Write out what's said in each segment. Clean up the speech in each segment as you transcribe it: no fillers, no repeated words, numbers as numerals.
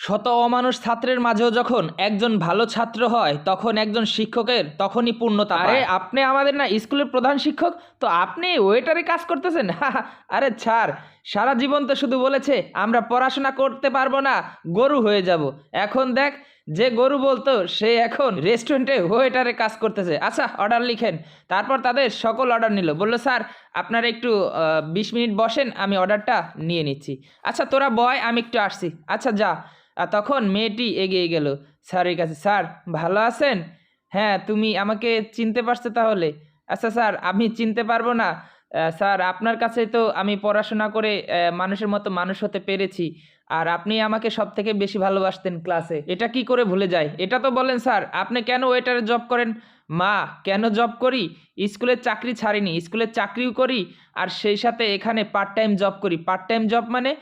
শত অমানুষ ছাত্রের মাঝেও যখন একজন ভালো ছাত্র হয় তখন একজন শিক্ষকের তখনই পূর্ণতা পায়। আরে আপনি আমাদের না স্কুলের প্রধান শিক্ষক, তো আপনি ওয়েটারে কাজ করতেছেন? আরে ছাড়, সারা জীবন তো শুধু বলেছে আমরা পড়াশোনা করতে পারবো না, গরু হয়ে যাব। এখন দেখ, যে গরু বলতো সে এখন রেস্টুরেন্টে ওয়েটারে কাজ করতেছে। আচ্ছা অর্ডার লিখেন। তারপর তাদের সকল অর্ডার নিল, বললো স্যার আপনারা একটু 20 মিনিট বসেন, আমি অর্ডারটা নিয়ে নিচ্ছি। আচ্ছা তোরা বয়, আমি একটু আসছি। আচ্ছা যা। আর তখন মেয়েটি এগিয়ে গেল স্যারের কাছে। স্যার ভালো আছেন? হ্যাঁ, তুমি আমাকে চিনতে পারছো তাহলে? আচ্ছা স্যার, আমি চিনতে পারবো না? স্যার আপনার কাছে তো আমি পড়াশোনা করে মানুষের মতো মানুষ হতে পেরেছি, আর আপনি আমাকে সব থেকে বেশি ভালোবাসতেন ক্লাসে। এটা কি করে ভুলে যায়? এটা তো বলেন স্যার, আপনি কেন ওয়েটারে জব করেন? মা, কেন জব করি? স্কুলের চাকরি ছাড়িনি, স্কুলের চাকরিও করি, আর সেই সাথে এখানে পার্ট টাইম জব করি। পার্ট টাইম জব মানে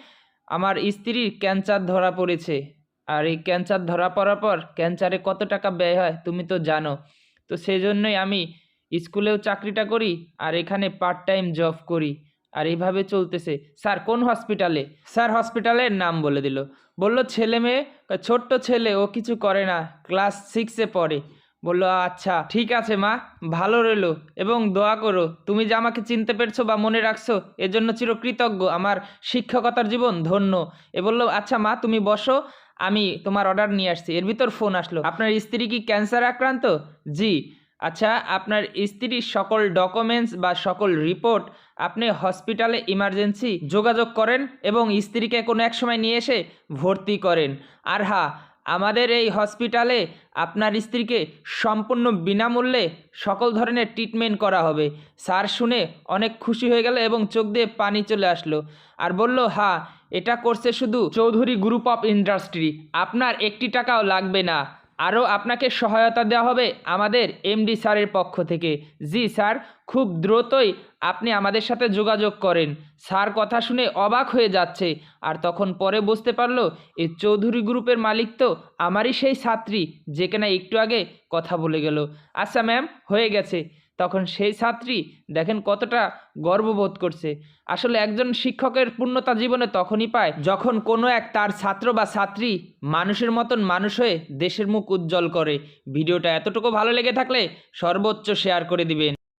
আমার স্ত্রীর ক্যান্সার ধরা পড়েছে, আর এই ক্যান্সার ধরা পড়ার পর ক্যান্সারে কত টাকা ব্যয় হয় তুমি তো জানো। তো সেই জন্যই আমি স্কুলেও চাকরিটা করি আর এখানে পার্ট টাইম জব করি, আর এইভাবে চলতেছে। স্যার কোন হসপিটালে? স্যার হসপিটালের নাম বলে দিল। বলল ছেলে মেয়ে? ছোট্ট ছেলে, ও কিছু করে না, ক্লাস 6-এ পড়ে। বললো আচ্ছা ঠিক আছে মা, ভালো রইলো, এবং দোয়া করো তুমি যে আমাকে চিনতে পেরেছো বা মনে রাখছো এজন্য চিরকৃতজ্ঞ, আমার শিক্ষকতার জীবন ধন্য। এ বললো আচ্ছা মা তুমি বসো, আমি তোমার অর্ডার নিয়ে আসছি। এর ভিতর ফোন আসলো, আপনার স্ত্রী কি ক্যান্সার আক্রান্ত? জি। আচ্ছা আপনার স্ত্রীর সকল ডকুমেন্টস বা সকল রিপোর্ট আপনি হসপিটালে ইমার্জেন্সি যোগাযোগ করেন এবং স্ত্রীকে কোনো এক সময় নিয়ে এসে ভর্তি করেন। আর হ্যাঁ, আমাদের এই হসপিটালে আপনার স্ত্রীকে সম্পূর্ণ বিনামূল্যে সকল ধরনের ট্রিটমেন্ট করা হবে। স্যার শুনে অনেক খুশি হয়ে গেল এবং চোখ দিয়ে পানি চলে আসলো, আর বলল হ্যাঁ, এটা করছে শুধু চৌধুরী গ্রুপ অফ ইন্ডাস্ট্রি, আপনার একটি টাকাও লাগবে না। আরও আপনাকে সহায়তা দেওয়া হবে আমাদের এমডি স্যারের পক্ষ থেকে। জি স্যার, খুব দ্রুতই আপনি আমাদের সাথে যোগাযোগ করেন। স্যার কথা শুনে অবাক হয়ে যাচ্ছে, আর তখন পরে বুঝতে পারলো এই চৌধুরী গ্রুপের মালিক তো আমারই সেই ছাত্রী, যে কিনা একটু আগে কথা বলে গেল। আচ্ছা ম্যাম, হয়ে গেছে। তখন সেই ছাত্রী দেখেন কতটা গর্ববোধ করছে। আসলে একজন শিক্ষকের পূর্ণতা জীবনে তখনই পায় যখন কোনো এক তার ছাত্র বা ছাত্রী মানুষের মতন মানুষ হয়ে দেশের মুখ উজ্জ্বল করে। ভিডিওটা এতটুকু ভালো লেগে থাকলে সর্বোচ্চ শেয়ার করে দিবেন।